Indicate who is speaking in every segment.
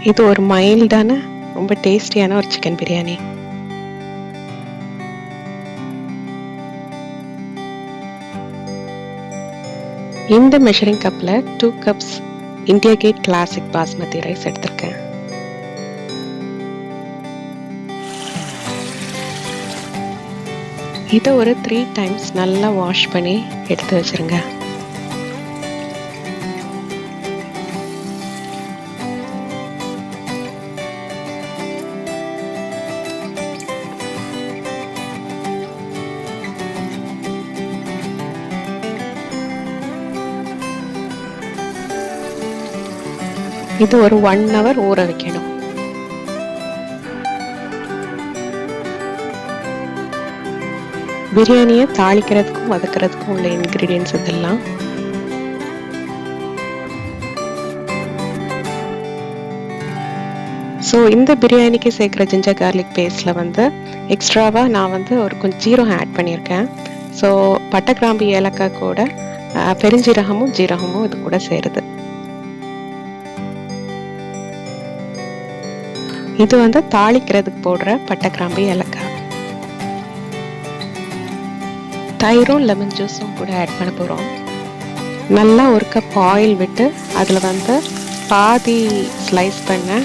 Speaker 1: இது ஒரு மைல்டான ரொம்ப டேஸ்டியான ஒரு சிக்கன் பிரியாணி. இந்த மெஷரிங் கப்பில் 2 cups India Gate classic basmati rice எடுத்திருக்கேன். இதை ஒரு 3 டைம்ஸ் நல்லா வாஷ் பண்ணி எடுத்து வச்சிருங்க. இது ஒரு 1 hour ஊற வைக்கணும். பிரியாணியை தாளிக்கிறதுக்கும் வதக்கிறதுக்கும் உள்ள இன்கிரீடியன்ஸ் இதெல்லாம். ஸோ இந்த பிரியாணிக்கு சேர்க்குற ஜிஞ்சர் கார்லிக் பேஸ்டில் வந்து எக்ஸ்ட்ராவாக நான் வந்து ஒரு கொஞ்சம் ஜீரகம் ஆட் பண்ணியிருக்கேன். ஸோ பட்டை கிராம்பு ஏலக்காய் கூட பெருஞ்சீரகமும் ஜீரகமும் இது கூட சேருது. இது வந்து தாளிக்கிறதுக்கு போடுற பட்டை கிராம்பு ஏலக்காய். தயிரும் லெமன் ஜூஸும் கூட ஆட் பண்ண போகிறோம். நல்லா ஒரு கப் ஆயில் விட்டு அதில் வந்து பாதி ஸ்லைஸ் பண்ண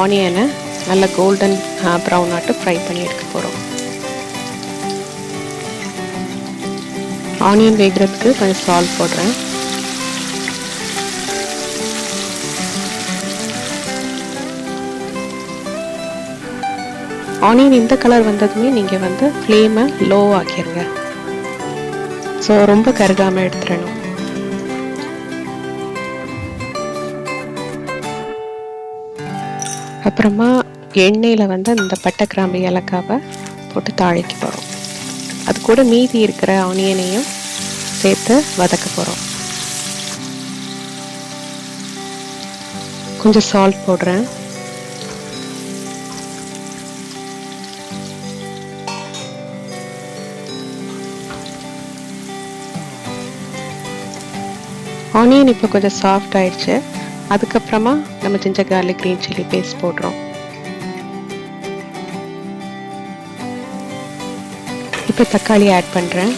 Speaker 1: ஆனியனை நல்லா கோல்டன் ப்ரௌன் ஆட்டு ஃப்ரை பண்ணி எடுக்க போகிறோம். ஆனியன் வேகிறதுக்கு கொஞ்சம் சால்ட் போடுறேன். ஆனியன் இந்த கலர் வந்ததுமே நீங்கள் வந்து ஃப்ளேமை லோ ஆக்கிடுங்க. ஸோ ரொம்ப கருகாமல் எடுத்துடணும். அப்புறமா எண்ணெயில் வந்து இந்த பட்டை கிராம்பு ஏலக்காவை போட்டு தாளிக்க போகிறோம். அது கூட மீதி இருக்கிற ஆனியனையும் சேர்த்து வதக்க போகிறோம். கொஞ்சம் சால்ட் போடுறேன். ஆனியன் இப்போ கொஞ்சம் சாஃப்ட் ஆயிடுச்சு. அதுக்கப்புறமா நம்ம ginger garlic green chilli paste போடுறோம். இப்போ தக்காளி ஆட் பண்ணுறேன்.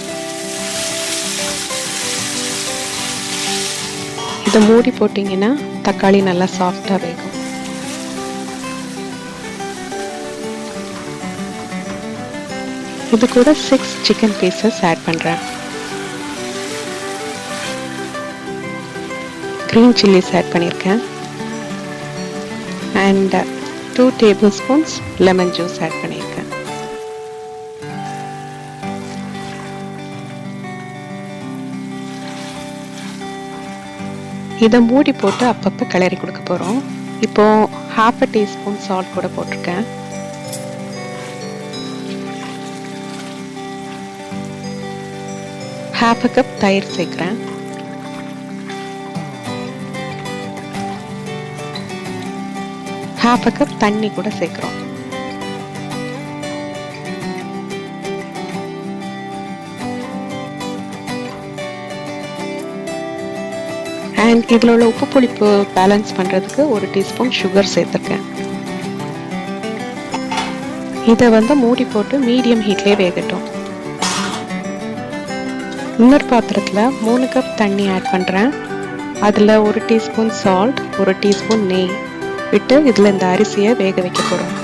Speaker 1: இதை மூடி போட்டிங்கன்னா தக்காளி நல்லா சாஃப்டாக வேகும். இது கூட 6 சிக்கன் பீசஸ் ஆட் பண்ணுறேன். green chillies ஆட் பண்ணியிருக்கேன். And 2 tablespoons lemon juice add பண்ணியிருக்கேன். இதை மூடி போட்டு அப்பப்போ கிளறி கொடுக்க போகிறோம். இப்போது 1/2 டீஸ்பூன் சால்ட் கூட போட்டிருக்கேன். ½ கப் தயிர் சேர்க்குறேன். ½ கப் தண்ணி கூட சேர்க்குறோம். அண்ட் இதில் உள்ள உப்பு புளிப்பு பேலன்ஸ் பண்ணுறதுக்கு 1 டீஸ்பூன் சுகர் சேர்த்துருக்கேன். இதை வந்து மூடி போட்டு மீடியம் ஹீட்லேயே வேகட்டும். இன்னொரு பாத்திரத்தில் 3 கப் தண்ணி ஆட் பண்ணுறேன். அதில் 1 டீஸ்பூன் சால்ட், 1 டீஸ்பூன் நெய் விட்டு இதில் இந்த அரிசியை வேக வைக்க போகிறோம்.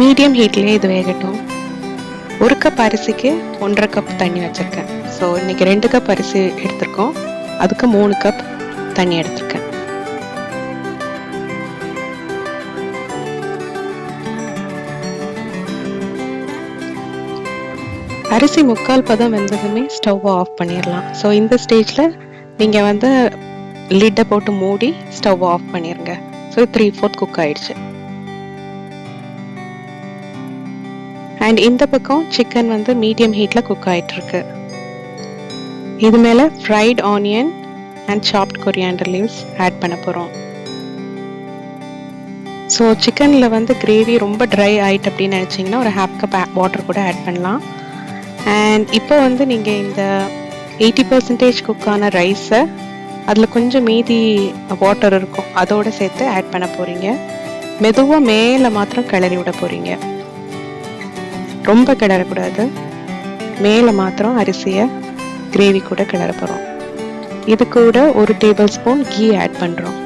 Speaker 1: மீடியம் ஹீட்லேயே இது வேகட்டும். 1 கப் அரிசிக்கு 1.5 கப் தண்ணி வச்சுருக்கேன். ஸோ இன்றைக்கி 2 கப் அரிசி எடுத்திருக்கோம். அதுக்கு 3 கப் தண்ணி எடுத்திருக்கேன். அரிசி 3/4 பதம் வெந்ததுமே ஸ்டவ்வை ஆஃப் பண்ணிடலாம். ஸோ இந்த ஸ்டேஜில் நீங்கள் வந்து லிட்டை போட்டு மூடி ஸ்டவ்வை ஆஃப் பண்ணிடுங்க. ஸோ 3/4 குக் ஆயிடுச்சு. அண்ட் இந்த பக்கம் சிக்கன் வந்து மீடியம் ஹீட்டில் குக் ஆகிட்டுருக்கு. இது மேலே fried onion and soft coriander leaves add பண்ண போகிறோம். ஸோ சிக்கனில் வந்து கிரேவி ரொம்ப ட்ரை ஆகிட்டு அப்படின்னு நினச்சிங்கன்னா ஒரு ½ கப் வாட்டர் கூட ஆட் பண்ணலாம். அண்ட் இப்போ வந்து நீங்கள் இந்த 80% குக்கான ரைஸை அதில் கொஞ்சம் மீதி வாட்டர் இருக்கும் அதோடு சேர்த்து ஆட் பண்ண போகிறீங்க. மெதுவாக மேலே மாத்திரம் கிளறி விட போகிறீங்க. ரொம்ப கிளறக்கூடாது. மேலே மாத்திரம் அரிசியை கிரேவி கூட கிளற போகிறோம். இது கூட 1 டேபிள் ஸ்பூன் கீ ஆட் பண்ணுறோம்.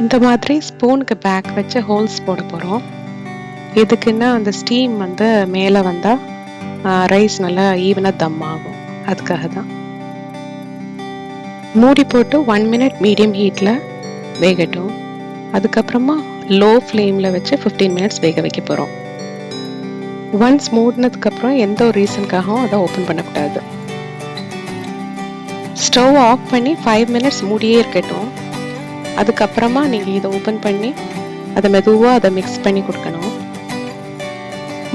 Speaker 1: இந்த மாதிரி ஸ்பூனுக்கு பேக் வச்சு ஹோல்ஸ் போட போகிறோம். எதுக்குன்னா அந்த ஸ்டீம் வந்து மேலே வந்தால் ரைஸ் நல்லா ஈவனாக தம் ஆகும். அதுக்காக தான். மூடி போட்டு 1 மினிட் மீடியம் ஹீட்டில் வேகட்டும். அதுக்கப்புறமா லோ ஃப்ளேமில் வச்சு 15 மினிட்ஸ் வேக வைக்க போகிறோம். ஒன்ஸ் மூடினதுக்கப்புறம் எந்த ஒரு ரீசனுக்காகவும் அதை ஓப்பன் பண்ணக்கூடாது. ஸ்டவ் ஆஃப் பண்ணி 5 மினிட்ஸ் மூடியே இருக்கட்டும். அதுக்கப்புறமா நீங்கள் இதை ஓப்பன் பண்ணி அதை மெதுவாக அதை மிக்ஸ் பண்ணி கொடுக்கணும்.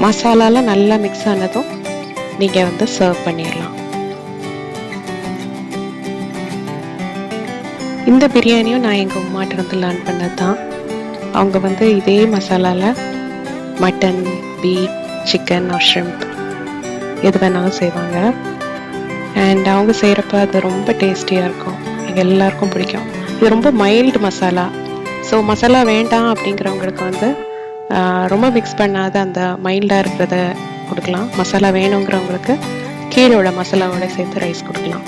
Speaker 1: மசாலாலாம் நல்லா மிக்ஸ் ஆனதும் நீங்கள் வந்து சர்வ் பண்ணிடலாம். இந்த பிரியாணியும் நான் எங்கள் உமாட்ட வந்து லேர்ன் பண்ணது தான். அவங்க வந்து இதே மசாலாவில் mutton, beef, chicken or shrimp எது வேணாலும் செய்வாங்க. அண்ட் அவங்க செய்கிறப்ப அது ரொம்ப டேஸ்டியாக இருக்கும். எங்கள் எல்லாருக்கும் பிடிக்கும். இது ரொம்ப மைல்டு மசாலா. ஸோ மசாலா வேண்டாம் அப்படிங்கிறவங்களுக்கு வந்து ரொம்ப மிக்ஸ் பண்ணாத அந்த மைல்டாக இருக்கிறத கொடுக்கலாம். மசாலா வேணுங்கிறவங்களுக்கு கீழே உள்ள மசாலாவோட சேர்த்து ரைஸ் கொடுக்கலாம்.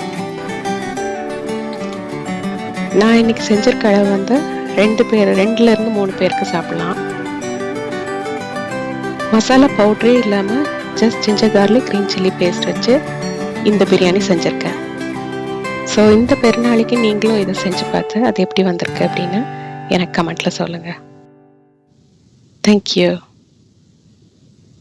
Speaker 1: நான் இன்னைக்கு செஞ்சிருக்க அளவு வந்து 2லேருந்து 3 பேருக்கு சாப்பிடலாம். மசாலா பவுடரே இல்லாமல் just ginger garlic green chilli paste வச்சு இந்த பிரியாணி செஞ்சுருக்கேன். ஸோ இந்த பெருநாளைக்கு நீங்களும் இதை செஞ்சு பார்த்து அது எப்படி வந்திருக்கு அப்படின்னு எனக்கு கமெண்ட்டில் சொல்லுங்கள். தேங்க்யூ.